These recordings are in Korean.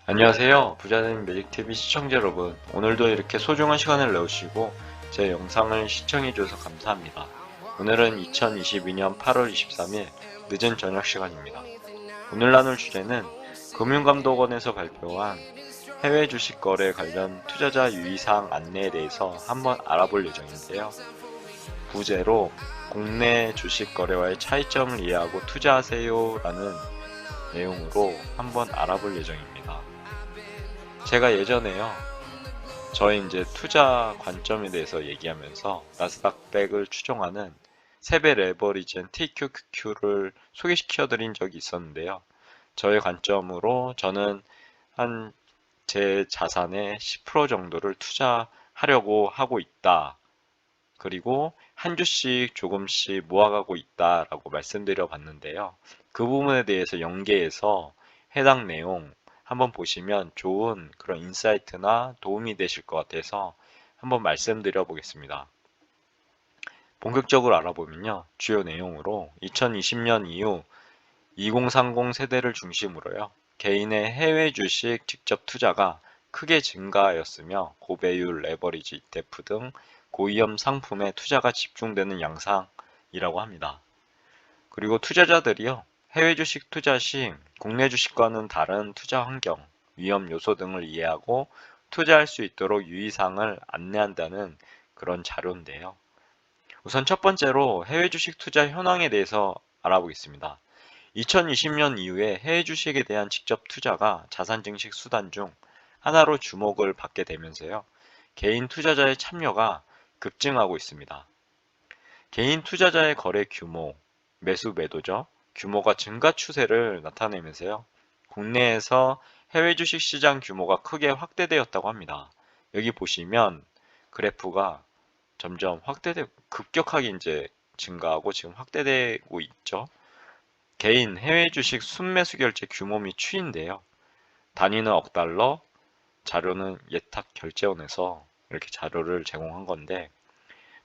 안녕하세요. 부자된 매직TV 시청자 여러분. 오늘도 이렇게 소중한 시간을 내주시고 제 영상을 시청해주셔서 감사합니다. 오늘은 2022년 8월 23일 늦은 저녁 시간입니다. 오늘 나눌 주제는 금융감독원에서 발표한 해외 주식 거래 관련 투자자 유의사항 안내에 대해서 한번 알아볼 예정인데요. 부제로 국내 주식 거래와의 차이점을 이해하고 투자하세요 라는 내용으로 한번 알아볼 예정입니다. 제가 예전에요, 저의 이제 투자 관점에 대해서 얘기하면서 나스닥 100을 추종하는 세배 레버리지한 TQQQ를 소개시켜 드린 적이 있었는데요. 저의 관점으로 저는 한 제 자산의 10% 정도를 투자하려고 하고 있다. 그리고 한 주씩 조금씩 모아가고 있다라고 말씀드려 봤는데요. 그 부분에 대해서 연계해서 해당 내용 한번 보시면 좋은 그런 인사이트나 도움이 되실 것 같아서 한번 말씀드려 보겠습니다. 본격적으로 알아보면요. 주요 내용으로 2020년 이후 2030 세대를 중심으로요. 개인의 해외 주식 직접 투자가 크게 증가하였으며 고배율 레버리지 ETF 등 고위험 상품에 투자가 집중되는 양상이라고 합니다. 그리고 투자자들이요. 해외 주식 투자 시 국내 주식과는 다른 투자 환경, 위험 요소 등을 이해하고 투자할 수 있도록 유의사항을 안내한다는 그런 자료인데요. 우선 첫 번째로 해외 주식 투자 현황에 대해서 알아보겠습니다. 2020년 이후에 해외 주식에 대한 직접 투자가 자산 증식 수단 중 하나로 주목을 받게 되면서요. 개인 투자자의 참여가 급증하고 있습니다. 개인 투자자의 거래 규모, 매수 매도죠. 규모가 증가 추세를 나타내면서요. 국내에서 해외 주식 시장 규모가 크게 확대되었다고 합니다. 여기 보시면 그래프가 점점 급격하게 이제 증가하고 지금 확대되고 있죠. 개인 해외 주식 순매수 결제 규모 및 추이인데요. 단위는 억 달러, 자료는 예탁 결제원에서 이렇게 자료를 제공한 건데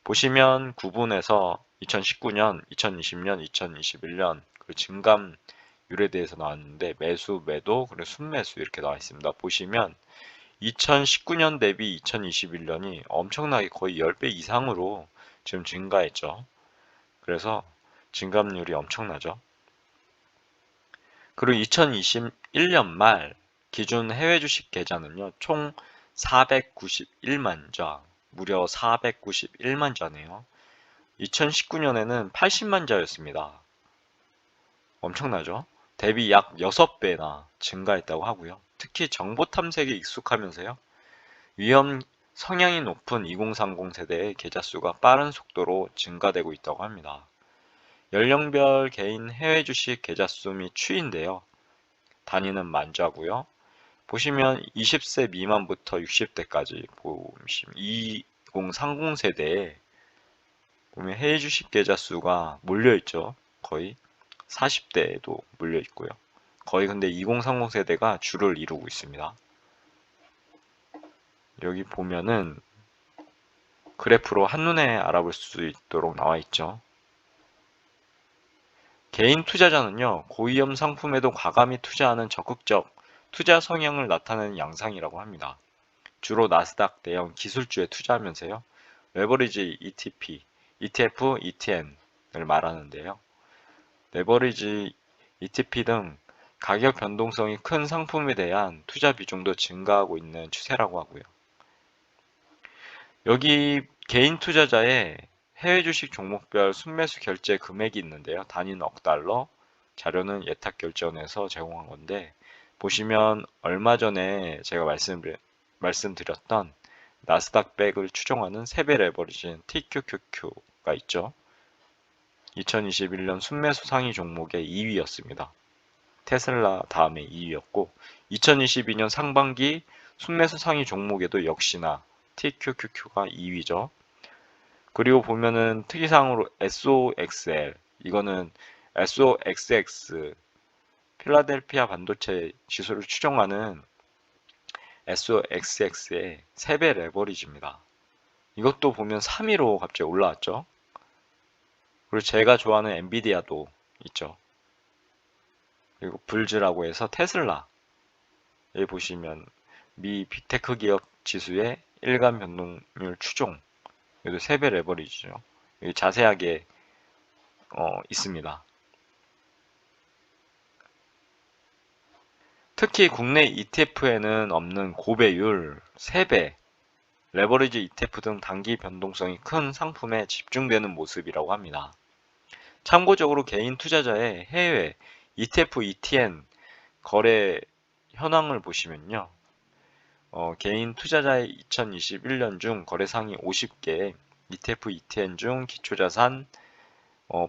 보시면 구분해서 2019년, 2020년, 2021년 그 증감률에 대해서 나왔는데 매수, 매도, 그리고 순매수 이렇게 나와 있습니다. 보시면 2019년 대비 2021년이 엄청나게 거의 10배 이상으로 지금 증가했죠. 그래서 증감률이 엄청나죠. 그리고 2021년 말 기준 해외 주식 계좌는요, 총 491만 자, 무려 491만 자네요. 2019년에는 80만 자였습니다. 엄청나죠? 대비 약 6배나 증가했다고 하고요. 특히 정보 탐색에 익숙하면서요. 위험 성향이 높은 2030 세대의 계좌 수가 빠른 속도로 증가되고 있다고 합니다. 연령별 개인 해외 주식 계좌 수 및 추이인데요. 단위는 만자고요. 보시면 20세 미만부터 60대까지 보시면 2030 세대에 보면 해외 주식 계좌 수가 몰려 있죠. 거의 40대에도 몰려 있고요. 거의 근데 2030 세대가 주를 이루고 있습니다. 여기 보면은 그래프로 한눈에 알아볼 수 있도록 나와 있죠. 개인 투자자는요, 고위험 상품에도 과감히 투자하는 적극적 투자 성향을 나타내는 양상이라고 합니다. 주로 나스닥 대형 기술주에 투자하면서요, 레버리지 ETF, ETN을 말하는데요. 레버리지 ETF 등 가격 변동성이 큰 상품에 대한 투자 비중도 증가하고 있는 추세라고 하고요. 여기 개인 투자자의 해외 주식 종목별 순매수 결제 금액이 있는데요. 단위는 억 달러, 자료는 예탁결제원에서 제공한 건데 보시면 얼마 전에 제가 말씀드렸던 나스닥 100을 추종하는 세배 레버리지는 TQQQ가 있죠. 2021년 순매수 상위 종목의 2위였습니다. 테슬라 다음에 2위였고 2022년 상반기 순매수 상위 종목에도 역시나 TQQQ가 2위죠. 그리고 보면은 특이사항으로 SOXL 이거는 SOXX 필라델피아 반도체 지수를 추종하는 SOXX의 3배 레버리지입니다. 이것도 보면 3위로 갑자기 올라왔죠. 그리고 제가 좋아하는 엔비디아도 있죠. 그리고 불즈라고 해서 테슬라 여기 보시면 미 빅테크 기업 지수의 일간 변동률 추종, 여기도 3배 레버리지죠. 여기 자세하게 있습니다. 특히 국내 ETF에는 없는 고배율, 3배, 레버리지 ETF 등 단기 변동성이 큰 상품에 집중되는 모습이라고 합니다. 참고적으로 개인 투자자의 해외 ETF, ETN 거래 현황을 보시면요. 개인 투자자의 2021년 중 거래 상위 50개 ETF, ETN 중 기초자산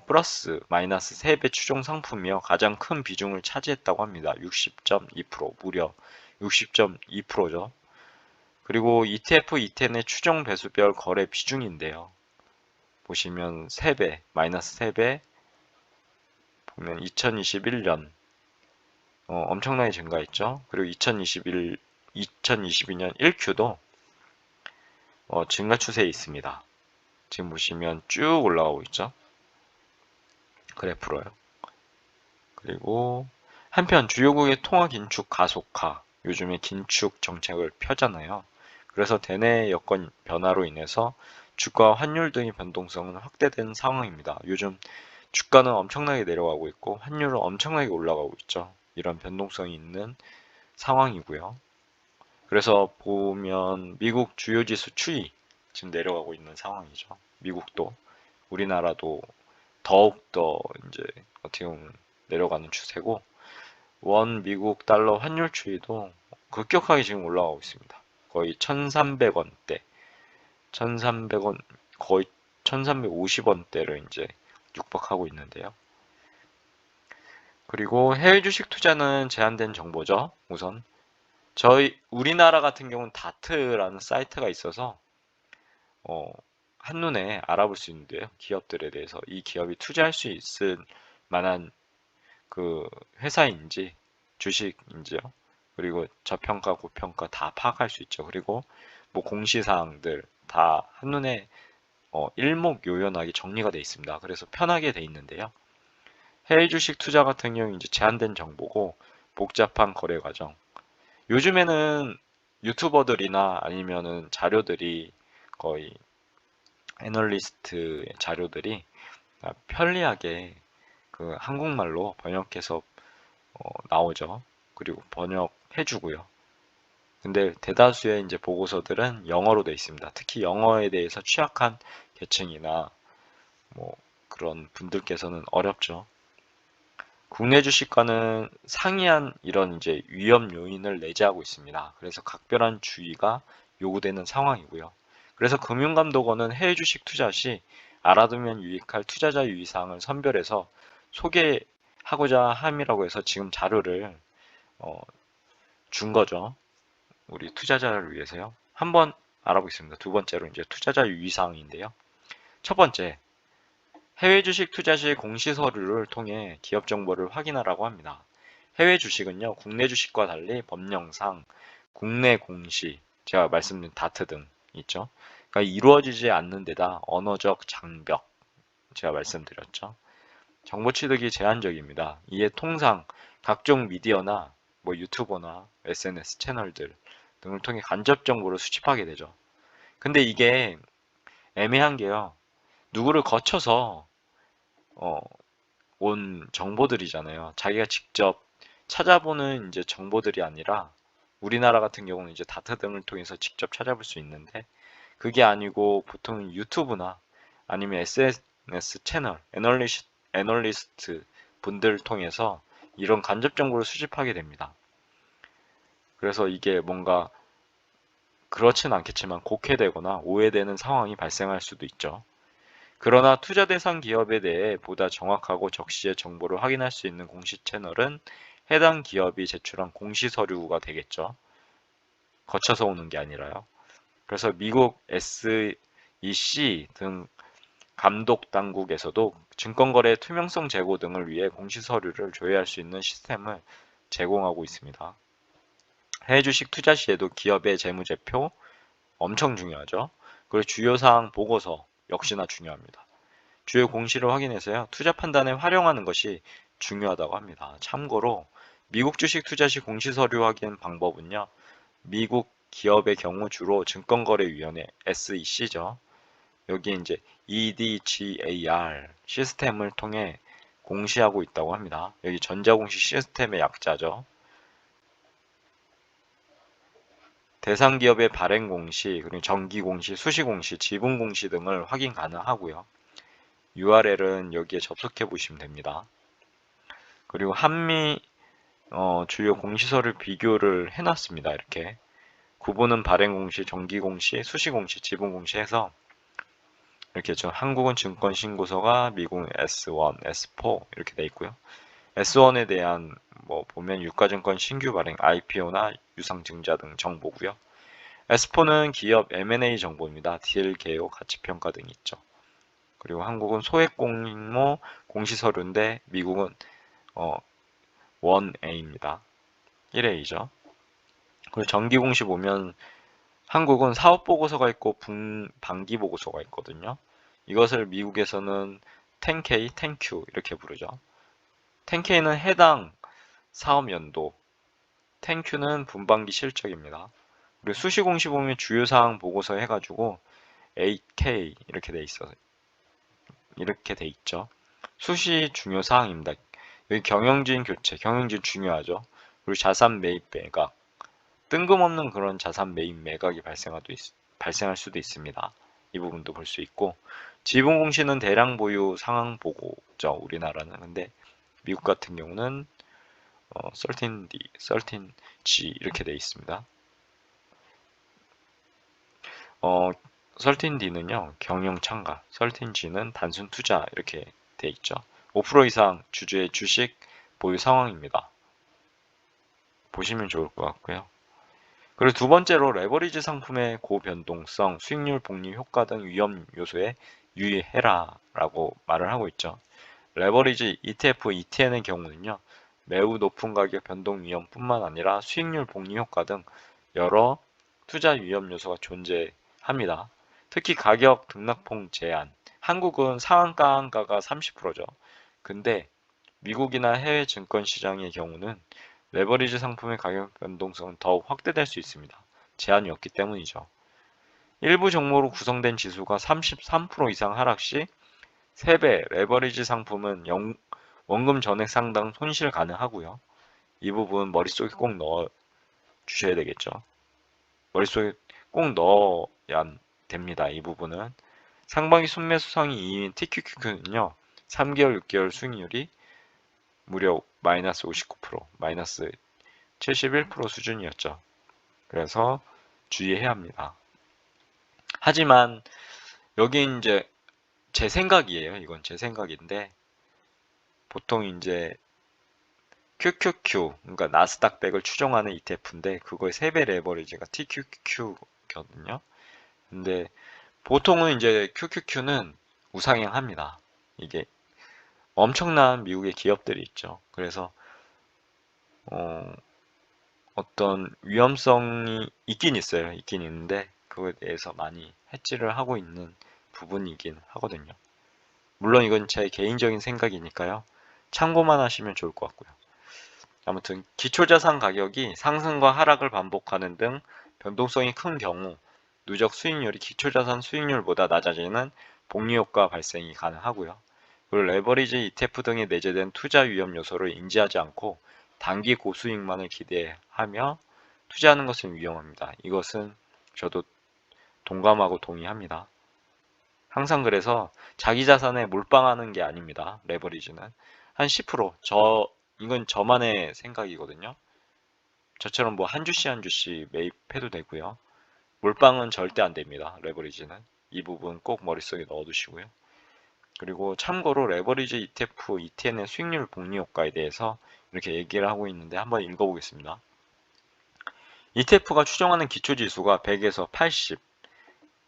플러스 마이너스 3배 추종 상품이며 가장 큰 비중을 차지했다고 합니다. 60.2%, 무려 60.2%죠. 그리고 ETF, ETN의 추종 배수별 거래 비중인데요. 보시면 3배, 마이너스 3배 보면 2021년 엄청나게 증가했죠. 그리고 2022년 1Q도 증가 추세에 있습니다. 지금 보시면 쭉 올라가고 있죠. 그래프로요. 그리고 한편 주요국의 통화 긴축 가속화, 요즘에 긴축 정책을 펴잖아요. 그래서 대내 여건 변화로 인해서 주가 환율 등의 변동성은 확대된 상황입니다. 요즘 주가는 엄청나게 내려가고 있고 환율은 엄청나게 올라가고 있죠. 이런 변동성이 있는 상황이고요. 그래서 보면 미국 주요 지수 추이 지금 내려가고 있는 상황이죠. 미국도 우리나라도 더욱더 이제 어떻게 보면 내려가는 추세고 원 미국 달러 환율 추이도 급격하게 지금 올라가고 있습니다. 거의 1,300원대, 1,300원 거의 1,350원대를 이제 육박하고 있는데요. 그리고 해외 주식 투자는 제한된 정보죠. 우선 우리나라 같은 경우는 다트라는 사이트가 있어서 한눈에 알아볼 수 있는데요. 기업들에 대해서 이 기업이 투자할 수 있을 만한 그 회사인지 주식인지요. 그리고 저평가, 고평가 다 파악할 수 있죠. 그리고 뭐 공시사항들 다 한눈에 일목요연하게 정리가 되어 있습니다. 그래서 편하게 되어 있는데요. 해외 주식 투자 같은 경우 이제 제한된 정보고 복잡한 거래 과정. 요즘에는 유튜버들이나 아니면은 자료들이 거의 애널리스트 자료들이 편리하게 그 한국말로 번역해서 나오죠. 그리고 번역해주고요. 근데 대다수의 이제 보고서들은 영어로 되어 있습니다. 특히 영어에 대해서 취약한 계층이나 뭐 그런 분들께서는 어렵죠. 국내 주식과는 상이한 이런 이제 위험 요인을 내재하고 있습니다. 그래서 각별한 주의가 요구되는 상황이고요. 그래서 금융감독원은 해외 주식 투자 시 알아두면 유익할 투자자 유의사항을 선별해서 소개하고자 함이라고 해서 지금 자료를 준 거죠. 우리 투자자를 위해서요. 한번 알아보겠습니다. 두 번째로 이제 투자자 유의사항인데요. 첫 번째, 해외 주식 투자 시 공시 서류를 통해 기업 정보를 확인하라고 합니다. 해외 주식은요, 국내 주식과 달리 법령상 국내 공시, 제가 말씀드린 다트 등 있죠. 그러니까 이루어지지 않는 데다 언어적 장벽, 제가 말씀드렸죠. 정보 취득이 제한적입니다. 이에 통상 각종 미디어나 뭐 유튜버나 SNS 채널들 등을 통해 간접 정보를 수집하게 되죠. 근데 이게 애매한 게요. 누구를 거쳐서 온 정보들이잖아요. 자기가 직접 찾아보는 이제 정보들이 아니라 우리나라 같은 경우는 이제 다타 등을 통해서 직접 찾아볼 수 있는데 그게 아니고 보통 유튜브나 아니면 SNS 채널, 애널리스트 분들을 통해서 이런 간접 정보를 수집하게 됩니다. 그래서 이게 뭔가 그렇진 않겠지만 곡해되거나 오해되는 상황이 발생할 수도 있죠. 그러나 투자 대상 기업에 대해 보다 정확하고 적시의 정보를 확인할 수 있는 공시 채널은 해당 기업이 제출한 공시 서류가 되겠죠. 거쳐서 오는 게 아니라요. 그래서 미국 SEC 등 감독 당국에서도 증권거래 투명성 제고 등을 위해 공시 서류를 조회할 수 있는 시스템을 제공하고 있습니다. 해외 주식 투자 시에도 기업의 재무제표 엄청 중요하죠. 그리고 주요사항 보고서 역시나 중요합니다. 주요 공시를 확인해서요. 투자 판단에 활용하는 것이 중요하다고 합니다. 참고로 미국 주식 투자 시 공시서류 확인 방법은요. 미국 기업의 경우 주로 증권거래위원회 SEC죠. 여기 이제 EDGAR 시스템을 통해 공시하고 있다고 합니다. 여기 전자공시 시스템의 약자죠. 대상 기업의 발행 공시, 그리고 정기 공시, 수시 공시, 지분 공시 등을 확인 가능하고요. URL은 여기에 접속해 보시면 됩니다. 그리고 한미 주요 공시서를 비교를 해놨습니다. 이렇게 구분은 발행 공시, 정기 공시, 수시 공시, 지분 공시 해서 이렇게 좀 한국은 증권신고서가 미국은 S1, S4 이렇게 돼 있고요. S1에 대한 뭐 보면 유가증권 신규 발행, IPO나 유상증자 등 정보고요. S4는 기업 M&A 정보입니다. 딜 개요, 가치평가 등이 있죠. 그리고 한국은 소액 공모 공시서류인데 미국은 1A입니다. 1A죠. 그리고 정기공시 보면 한국은 사업보고서가 있고 반기보고서가 있거든요. 이것을 미국에서는 10K, 10Q 이렇게 부르죠. 10K는 해당 사업연도, 10Q는 분반기 실적입니다. 그리고 수시공시 보면 주요사항 보고서 해가지고 8K 이렇게 돼 있죠. 수시 중요사항입니다. 여기 경영진 교체, 경영진 중요하죠. 그리고 자산 매입 매각, 뜬금없는 그런 자산 매입 매각이 발생할 수도 있습니다. 이 부분도 볼 수 있고, 지분 공시는 대량 보유 상황 보고죠. 우리나라는. 근데 미국 같은 경우는 13D, 13G 이렇게 돼 있습니다. 13D는요, 경영 참가, 13G는 단순 투자 이렇게 돼 있죠. 5% 이상 주주의 주식 보유 상황입니다. 보시면 좋을 것 같고요. 그리고 두 번째로 레버리지 상품의 고변동성, 수익률 복리 효과 등 위험 요소에 유의해라 라고 말을 하고 있죠. 레버리지 ETF, ETN의 경우는요. 매우 높은 가격 변동 위험뿐만 아니라 수익률 복리 효과 등 여러 투자 위험 요소가 존재합니다. 특히 가격 등락폭 제한. 한국은 상한가가 30%죠. 근데 미국이나 해외 증권 시장의 경우는 레버리지 상품의 가격 변동성은 더욱 확대될 수 있습니다. 제한이 없기 때문이죠. 일부 종목으로 구성된 지수가 33% 이상 하락 시 3배 레버리지 상품은 원금 전액 상당 손실 가능하고요. 이 부분 머릿속에 꼭 넣어 주셔야 되겠죠. 머릿속에 꼭 넣어야 됩니다. 이 부분은. 상반기 순매수상이 2위인 TQQQ는요. 3개월, 6개월 수익률이 무려 마이너스 59%, 마이너스 71% 수준이었죠. 그래서 주의해야 합니다. 하지만 여기 이제 제 생각이에요. 이건 제 생각인데 보통 이제 QQQ, 그러니까 나스닥 100을 추종하는 ETF인데 그거의 3배 레버리지가 TQQQ거든요. 근데 보통은 이제 QQQ는 우상향합니다. 이게 엄청난 미국의 기업들이 있죠. 그래서 어떤 위험성이 있긴 있어요. 있긴 있는데 그거에 대해서 많이 해지를 하고 있는 부분이긴 하거든요. 물론 이건 제 개인적인 생각이니까요. 참고만 하시면 좋을 것 같고요. 아무튼 기초자산 가격이 상승과 하락을 반복하는 등 변동성이 큰 경우 누적 수익률이 기초자산 수익률보다 낮아지는 복리효과 발생이 가능하고요. 그리고 레버리지 ETF 등에 내재된 투자 위험 요소를 인지하지 않고 단기 고수익만을 기대하며 투자하는 것은 위험합니다. 이것은 저도 동감하고 동의합니다. 항상 그래서 자기 자산에 몰빵하는 게 아닙니다. 레버리지는 한 10%, 이건 저만의 생각이거든요. 저처럼 뭐 한 주씩 한 주씩 매입해도 되고요. 몰빵은 절대 안 됩니다. 레버리지는 이 부분 꼭 머릿속에 넣어두시고요. 그리고 참고로 레버리지 ETF, ETN의 수익률 복리 효과에 대해서 이렇게 얘기를 하고 있는데 한번 읽어보겠습니다. ETF가 추정하는 기초지수가 100에서 80,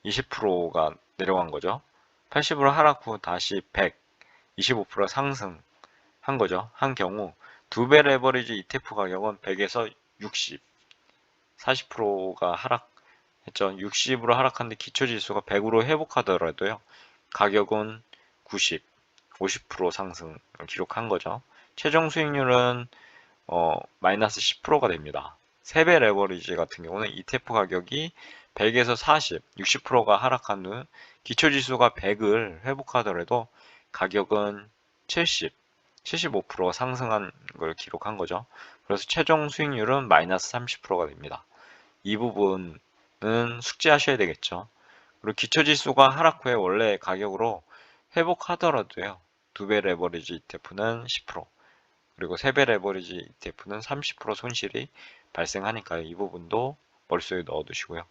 20%가 내려간 거죠. 80으로 하락 후 다시 100, 25% 상승한 거죠. 한 경우 2배 레버리지 ETF 가격은 100에서 60, 40%가 하락했죠. 60으로 하락한데 기초지수가 100으로 회복하더라도요. 가격은 90, 50% 상승을 기록한 거죠. 최종 수익률은 마이너스 10%가 됩니다. 3배 레버리지 같은 경우는 ETF 가격이 100에서 40, 60%가 하락한 후 기초지수가 100을 회복하더라도 가격은 70, 75%가 상승한 걸 기록한 거죠. 그래서 최종 수익률은 마이너스 30%가 됩니다. 이 부분은 숙지하셔야 되겠죠. 그리고 기초지수가 하락 후에 원래 가격으로 회복하더라도요. 2배 레버리지 ETF는 10%, 그리고 3배 레버리지 ETF는 30% 손실이 발생하니까요. 이 부분도 머릿속에 넣어두시고요.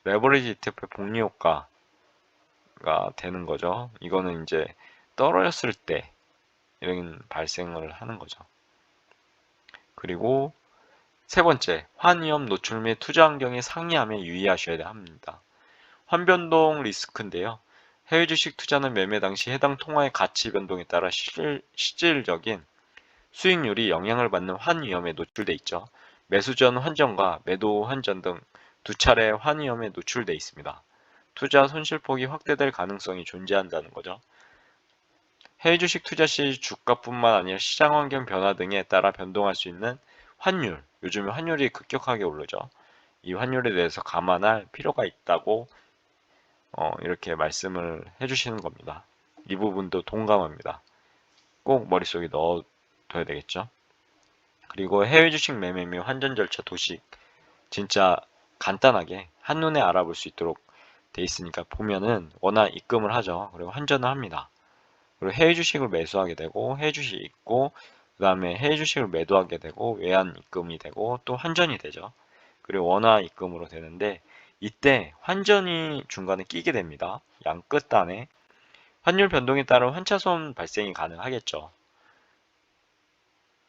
레버리지 ETF의 복리 효과가 되는 거죠. 이거는 이제 떨어졌을 때 이런 발생을 하는 거죠. 그리고 세 번째, 환위험 노출 및 투자 환경이 상이함에 유의하셔야 합니다. 환변동 리스크인데요. 해외 주식 투자는 매매 당시 해당 통화의 가치 변동에 따라 실질적인 수익률이 영향을 받는 환위험에 노출돼 있죠. 매수 전 환전과 매도 환전 등 두 차례 환위험에 노출돼 있습니다. 투자 손실폭이 확대될 가능성이 존재한다는 거죠. 해외 주식 투자 시 주가뿐만 아니라 시장 환경 변화 등에 따라 변동할 수 있는 환율, 요즘에 환율이 급격하게 오르죠. 이 환율에 대해서 감안할 필요가 있다고 이렇게 말씀을 해주시는 겁니다. 이 부분도 동감합니다. 꼭 머릿속에 넣어둬야 되겠죠. 그리고 해외 주식 매매 및 환전 절차 도식, 진짜 간단하게 한눈에 알아볼 수 있도록 돼 있으니까 보면은 워낙 입금을 하죠. 그리고 환전을 합니다. 그리고 해외 주식을 매수하게 되고 해외 주식이 있고 그 다음에 해외 주식을 매도하게 되고 외환 입금이 되고 또 환전이 되죠. 그리고 원화 입금으로 되는데 이때 환전이 중간에 끼게 됩니다. 양 끝단에 환율 변동에 따른 환차손 발생이 가능하겠죠.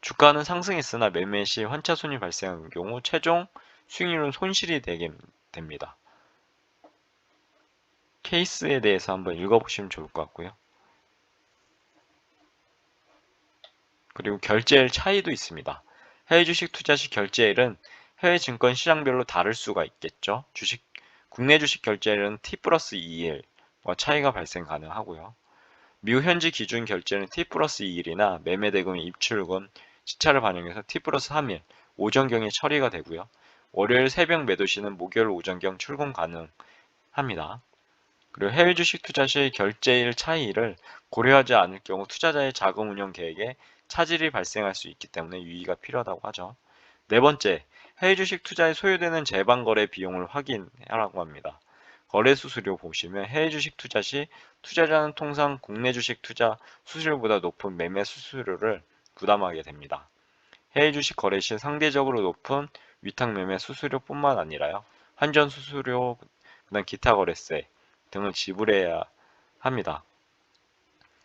주가는 상승했으나 매매 시 환차손이 발생한 경우 최종 수익률은 손실이 되게 됩니다. 케이스에 대해서 한번 읽어보시면 좋을 것 같고요. 그리고 결제일 차이도 있습니다. 해외 주식 투자 시 결제일은 해외 증권 시장별로 다를 수가 있겠죠. 국내 주식 결제일은 T 플러스 2일과 차이가 발생 가능하고요. 미국 현지 기준 결제는 T 플러스 2일이나 매매 대금의 입출금, 시차를 반영해서 T 플러스 3일, 오전경에 처리가 되고요. 월요일 새벽 매도 시는 목요일 오전경 출금 가능합니다. 그리고 해외 주식 투자 시 결제일 차이를 고려하지 않을 경우 투자자의 자금 운용 계획에 차질이 발생할 수 있기 때문에 유의가 필요하다고 하죠. 네 번째, 해외 주식 투자에 소요되는 재반 거래 비용을 확인하라고 합니다. 거래 수수료 보시면 해외 주식 투자 시 투자자는 통상 국내 주식 투자 수수료보다 높은 매매 수수료를 부담하게 됩니다. 해외 주식 거래 시 상대적으로 높은 위탁 매매 수수료뿐만 아니라요. 환전 수수료, 그다음 기타 거래세 등을 지불해야 합니다.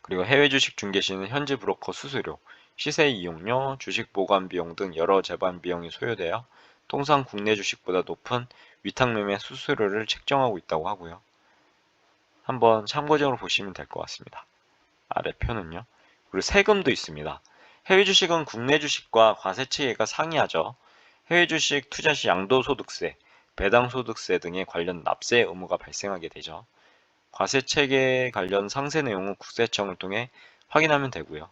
그리고 해외 주식 중개 시는 현지 브로커 수수료, 시세 이용료, 주식 보관 비용 등 여러 재반 비용이 소요되어 통상 국내 주식보다 높은 위탁 매매 수수료를 책정하고 있다고 하고요. 한번 참고적으로 보시면 될 것 같습니다. 아래 표는요. 그리고 세금도 있습니다. 해외 주식은 국내 주식과 과세체계가 상이하죠. 해외 주식 투자 시 양도소득세, 배당소득세 등의 관련 납세 의무가 발생하게 되죠. 과세체계 관련 상세 내용은 국세청을 통해 확인하면 되고요.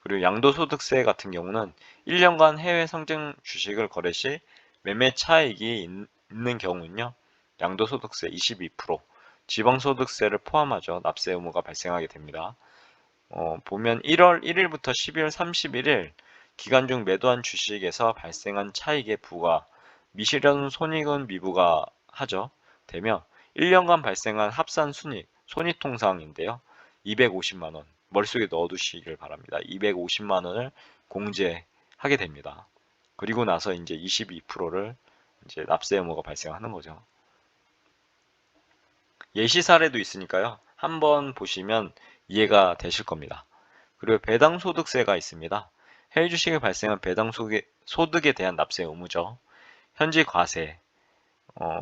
그리고 양도소득세 같은 경우는 1년간 해외 상장 주식을 거래 시 매매 차익이 있는 경우는요. 양도소득세 22%, 지방소득세를 포함하죠. 납세 의무가 발생하게 됩니다. 보면 1월 1일부터 12월 31일 기간 중 매도한 주식에서 발생한 차익의 부과 미실현 손익은 미부가 하죠. 되며 1년간 발생한 합산 순익, 손익통상인데요. 250만 원, 머릿속에 넣어두시길 바랍니다. 250만 원을 공제하게 됩니다. 그리고 나서 이제 22%를 이제 납세 의무가 발생하는 거죠. 예시 사례도 있으니까요. 한번 보시면 이해가 되실 겁니다. 그리고 배당소득세가 있습니다. 해외 주식에 발생한 배당소득에 대한 납세 의무죠. 현지 과세,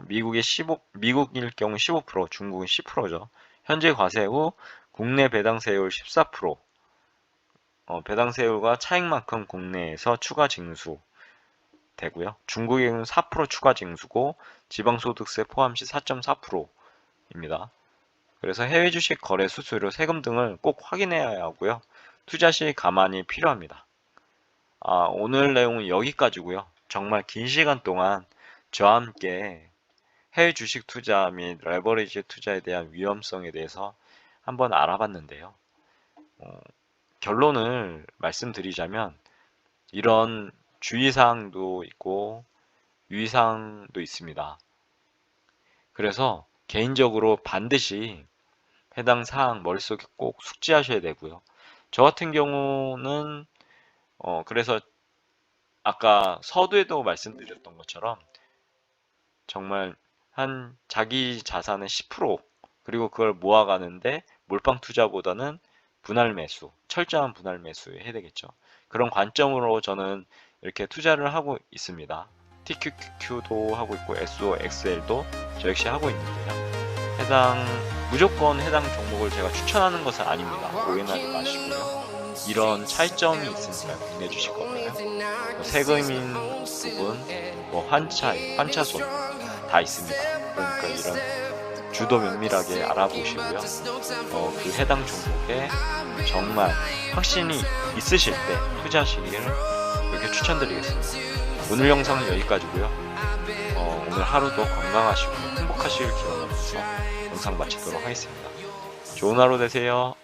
미국일 경우 15%, 중국은 10%죠. 현재 과세 후 국내 배당세율 14%, 배당세율과 차익만큼 국내에서 추가 징수 되고요. 중국의 경우는 4% 추가 징수고 지방소득세 포함 시 4.4%입니다. 그래서 해외 주식 거래 수수료, 세금 등을 꼭 확인해야 하고요. 투자 시 감안이 필요합니다. 오늘 내용은 여기까지고요. 정말 긴 시간 동안 저와 함께 해외 주식 투자 및 레버리지 투자에 대한 위험성에 대해서 한번 알아봤는데요. 결론을 말씀드리자면 이런 주의사항도 있고 유의사항도 있습니다. 그래서 개인적으로 반드시 해당 사항 머릿속에 꼭 숙지하셔야 되고요. 저 같은 경우는 그래서 아까 서두에도 말씀드렸던 것처럼 정말 한 자기 자산의 10% 그리고 그걸 모아가는데 몰빵 투자보다는 분할 매수, 철저한 분할 매수 해야 되겠죠. 그런 관점으로 저는 이렇게 투자를 하고 있습니다. TQQQ도 하고 있고 SOXL도 저 역시 하고 있는데요. 무조건 해당 종목을 제가 추천하는 것은 아닙니다. 오해하지 마시고요. 이런 차이점이 있으니까 구매해 주실 거고요. 세금인 부분, 환차손 다 있습니다. 그러니까 이런 주도 면밀하게 알아보시고요. 그 해당 종목에 정말 확신이 있으실 때 투자하시기를 이렇게 추천드리겠습니다. 오늘 영상은 여기까지고요. 오늘 하루도 건강하시고 행복하시길 기원하면서 영상 마치도록 하겠습니다. 좋은 하루 되세요.